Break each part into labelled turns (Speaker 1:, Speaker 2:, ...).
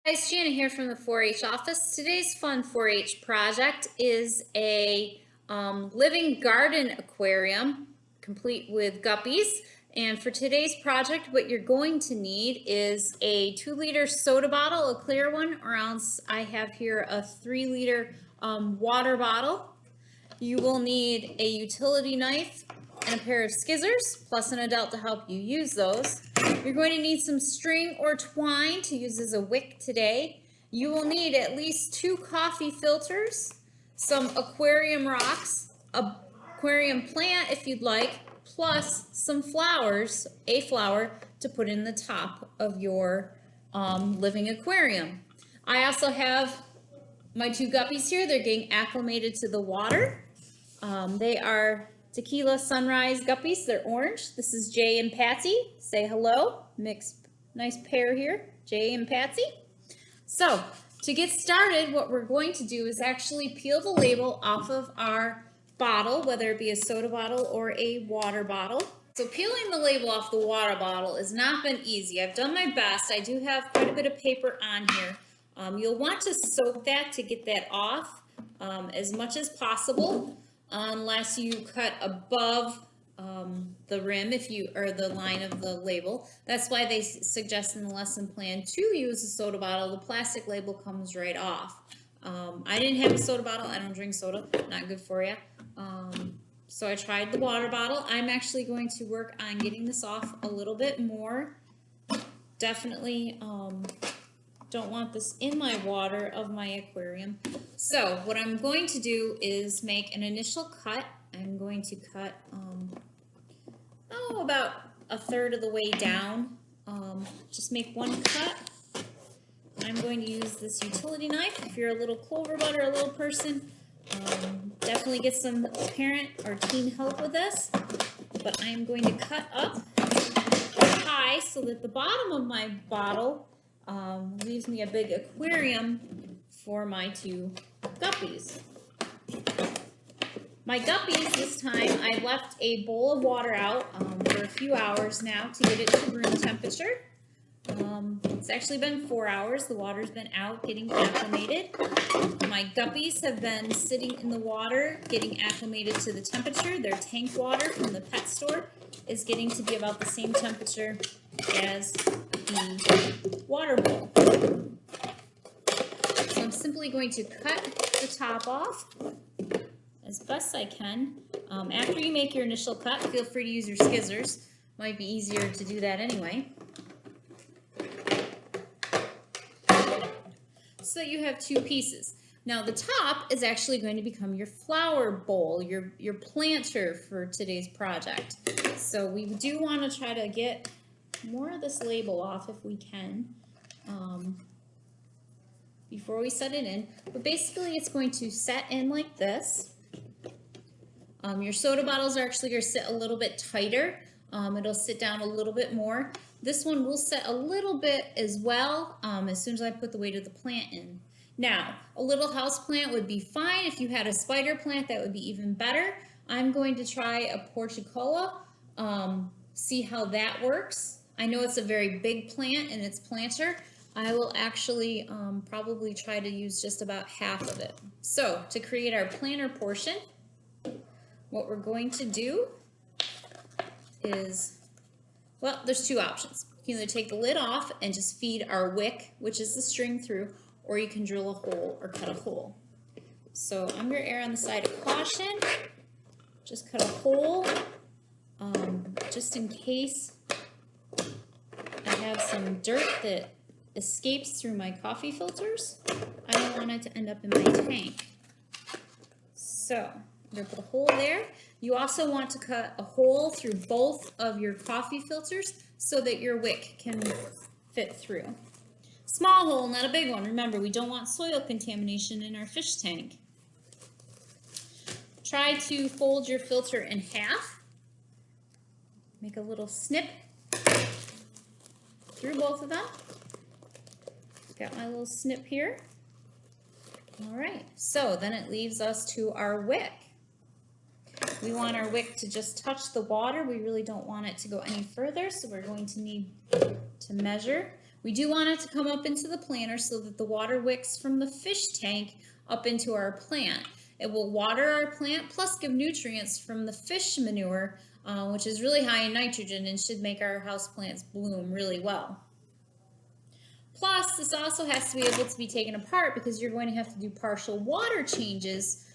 Speaker 1: Guys, Jana here from the 4-H office. Today's fun 4-H project is a living garden aquarium complete with guppies. And for today's project, what you're going to need is a 2-liter soda bottle, a clear one, or else I have here a 3-liter water bottle. You will need a utility knife and a pair of scissors, plus an adult to help you use those. You're going to need some string or twine to use as a wick today. You will need at least 2 coffee filters, some aquarium rocks, a aquarium plant if you'd like, plus some flowers, a flower, to put in the top of your living aquarium. I also have my 2 guppies here. They're getting acclimated to the water. They are Tequila Sunrise guppies. They're orange. This is Jay and Patsy. Say hello. Mixed, nice pair here, Jay and Patsy. So to get started, what we're going to do is actually peel the label off of our bottle, whether it be a soda bottle or a water bottle. So peeling the label off the water bottle has not been easy. I've done my best. I do have quite a bit of paper on here. You'll want to soak that to get that off as much as possible, unless you cut above the rim, or the line of the label. That's why they suggest in the lesson plan to use a soda bottle. The plastic label comes right off. I didn't have a soda bottle. I don't drink soda. Not good for you. So I tried the water bottle. I'm actually going to work on getting this off a little bit more. Definitely don't want this in my water of my aquarium. So what I'm going to do is make an initial cut. I'm going to cut about 1/3 of the way down. Just make one cut. I'm going to use this utility knife. If you're a little clover butt or a little person, definitely get some parent or teen help with this. But I'm going to cut up high so that the bottom of my bottle leaves me a big aquarium for my 2 guppies. My guppies this time, I left a bowl of water out for a few hours now to get it to room temperature. It's actually been 4 hours. The water's been out getting acclimated. My guppies have been sitting in the water getting acclimated to the temperature. Their tank water from the pet store is getting to be about the same temperature as the water bowl. So I'm simply going to cut the top off as best I can. After you make your initial cut, feel free to use your scissors. Might be easier to do that anyway. So you have 2 pieces. Now the top is actually going to become your flower bowl, your planter for today's project. So we do want to try to get more of this label off if we can before we set it in. But basically it's going to set in like this. Your soda bottles are actually going to sit a little bit tighter. It'll sit down a little bit more. This one will set a little bit as well as soon as I put the weight of the plant in. Now, a little house plant would be fine. If you had a spider plant, that would be even better. I'm going to try a porticola, see how that works. I know it's a very big plant in its planter. I will actually probably try to use just about half of it. So to create our planter portion, what we're going to do is, well, there's 2 options. You can either take the lid off and just feed our wick, which is the string through, or you can drill a hole or cut a hole. So I'm going to err on the side of caution. Just cut a hole, just in case I have some dirt that escapes through my coffee filters. I don't want it to end up in my tank. So I'm going to put a hole there. You also want to cut a hole through both of your coffee filters so that your wick can fit through. Small hole, not a big one. Remember, we don't want soil contamination in our fish tank. Try to fold your filter in half. Make a little snip through both of them. Got my little snip here. All right, so then it leaves us to our wick. We want our wick to just touch the water. We really don't want it to go any further, so we're going to need to measure. We do want it to come up into the planter so that the water wicks from the fish tank up into our plant. It will water our plant plus give nutrients from the fish manure, which is really high in nitrogen and should make our houseplants bloom really well. Plus, this also has to be able to be taken apart because you're going to have to do partial water changes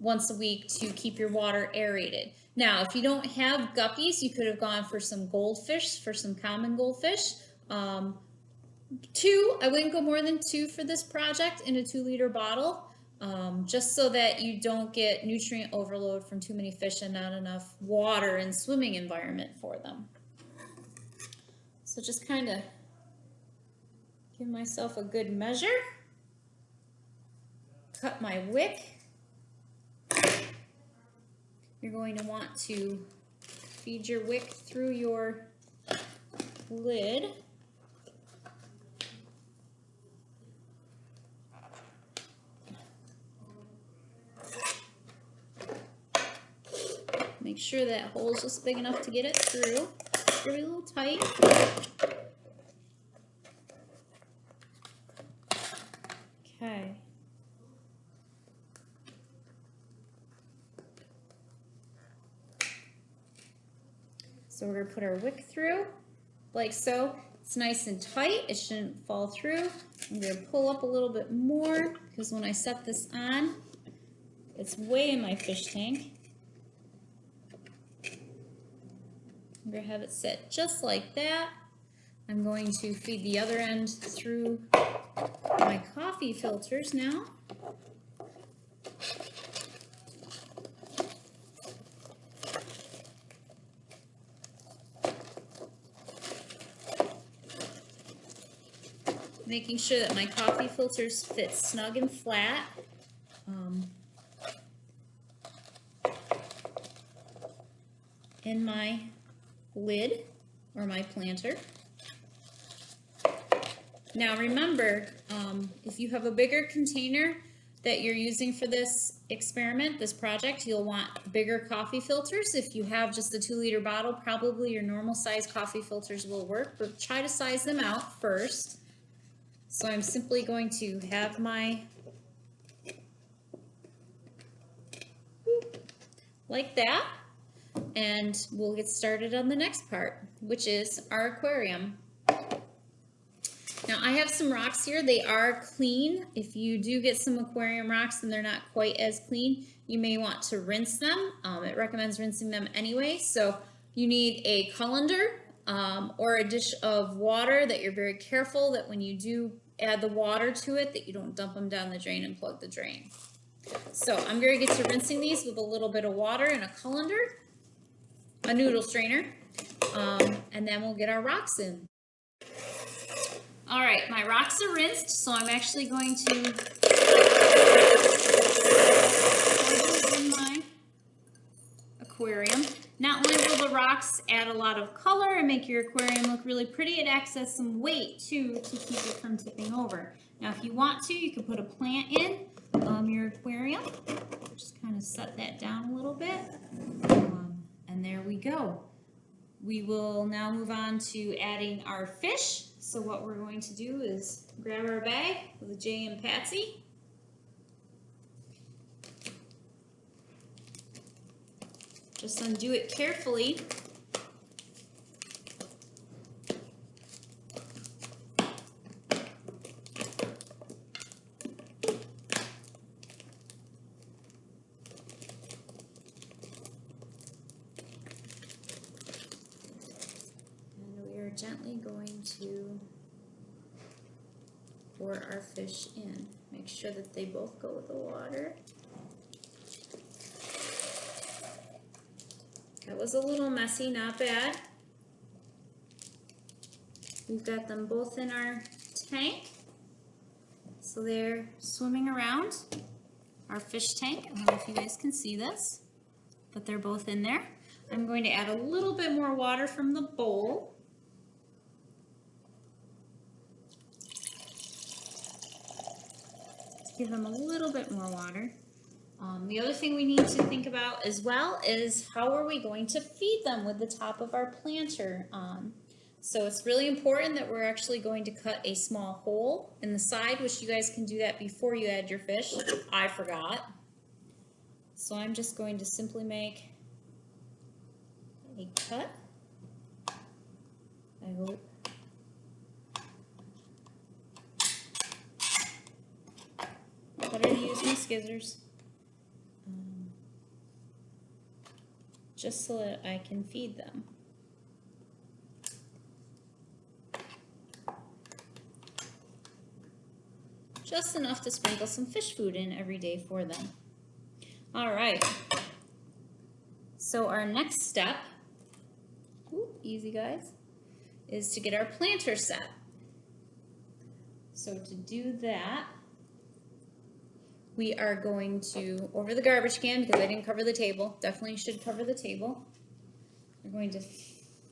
Speaker 1: once a week to keep your water aerated. Now, if you don't have guppies, you could have gone for some goldfish, for some common goldfish. Two, I wouldn't go more than 2 for this project in a 2-liter bottle, just so that you don't get nutrient overload from too many fish and not enough water and swimming environment for them. So just kind of give myself a good measure. Cut my wick. You're going to want to feed your wick through your lid. Make sure that hole is just big enough to get it through. Screw it a little tight. Okay. So we're going to put our wick through, like so. It's nice and tight. It shouldn't fall through. I'm going to pull up a little bit more because when I set this on, it's way in my fish tank. I'm going to have it set just like that. I'm going to feed the other end through my coffee filters now. Making sure that my coffee filters fit snug and flat. In my lid or my planter. Now remember, if you have a bigger container that you're using for this experiment, this project, you'll want bigger coffee filters. If you have just a 2-liter bottle, probably your normal size coffee filters will work, but try to size them out first. So I'm simply going to have my, like that, and we'll get started on the next part, which is our aquarium. Now I have some rocks here. They are clean. If you do get some aquarium rocks and they're not quite as clean, you may want to rinse them. It recommends rinsing them anyway. So you need a colander or a dish of water that you're very careful that when you do add the water to it, that you don't dump them down the drain and plug the drain. So I'm going to get to rinsing these with a little bit of water and a colander, a noodle strainer, and then we'll get our rocks in. All right, my rocks are rinsed, so I'm actually going to pour those in my aquarium. Not only will the rocks add a lot of color and make your aquarium look really pretty, it acts as some weight too to keep it from tipping over. Now if you want to, you can put a plant in your aquarium. Just kind of set that down a little bit. And there we go. We will now move on to adding our fish. So what we're going to do is grab our bag with a Jay and Patsy. Just undo it carefully. Gently going to pour our fish in. Make sure that they both go with the water. That was a little messy, not bad. We've got them both in our tank. So they're swimming around our fish tank. I don't know if you guys can see this, but they're both in there. I'm going to add a little bit more water from the bowl. Give them a little bit more water. The other thing we need to think about as well is how are we going to feed them with the top of our planter on. So it's really important that we're actually going to cut a small hole in the side, which you guys can do that before you add your fish. I forgot. So I'm just going to simply make a cut. I hope. Better to use my scissors. Just so that I can feed them. Just enough to sprinkle some fish food in every day for them. All right. So our next step, easy guys, is to get our planter set. So to do that, we are going to, over the garbage can, because I didn't cover the table, definitely should cover the table. We're going to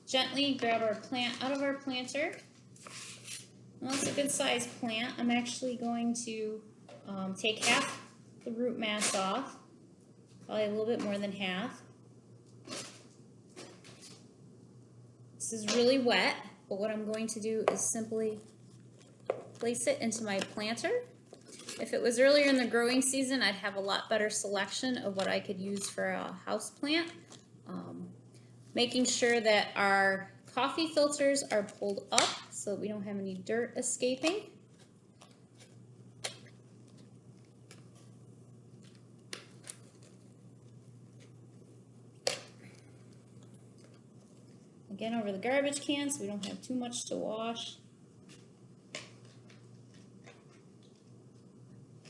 Speaker 1: gently grab our plant out of our planter. Well, it's a good sized plant. I'm actually going to take half the root mass off, probably a little bit more than half. This is really wet, but what I'm going to do is simply place it into my planter. If it was earlier in the growing season, I'd have a lot better selection of what I could use for a house plant. Making sure that our coffee filters are pulled up so that we don't have any dirt escaping. Again, over the garbage can so we don't have too much to wash.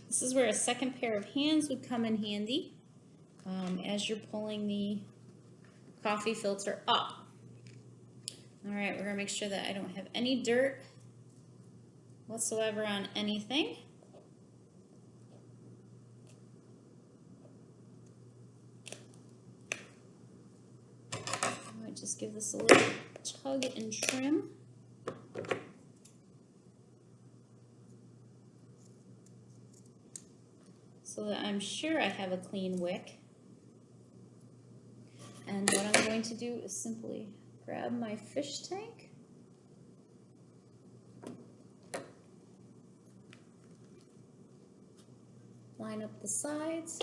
Speaker 1: This is where a second pair of hands would come in handy as you're pulling the coffee filter up. All right, we're gonna make sure that I don't have any dirt whatsoever on anything. I might just give this a little tug and trim. So that I'm sure I have a clean wick. And what I'm going to do is simply grab my fish tank. Line up the sides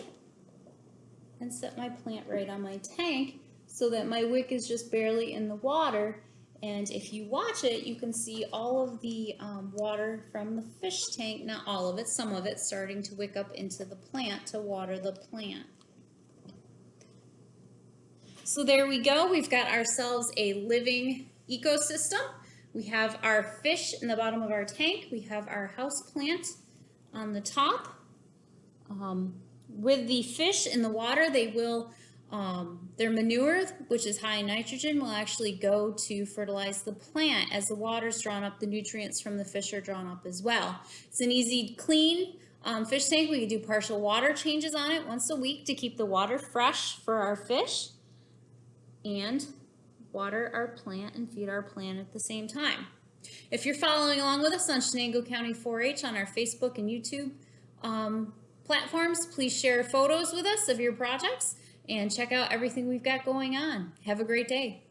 Speaker 1: and set my plant right on my tank so that my wick is just barely in the water. And if you watch it, you can see all of the water from the fish tank, not all of it, some of it starting to wick up into the plant to water the plant. So there we go. We've got ourselves a living ecosystem. We have our fish in the bottom of our tank. We have our house plant on the top. With the fish in the water, they will their manure, which is high in nitrogen, will actually go to fertilize the plant. As the water's drawn up, the nutrients from the fish are drawn up as well. It's an easy, clean fish tank. We can do partial water changes on it once a week to keep the water fresh for our fish and water our plant and feed our plant at the same time. If you're following along with us on Shenango County 4-H on our Facebook and YouTube platforms, please share photos with us of your projects and check out everything we've got going on. Have a great day.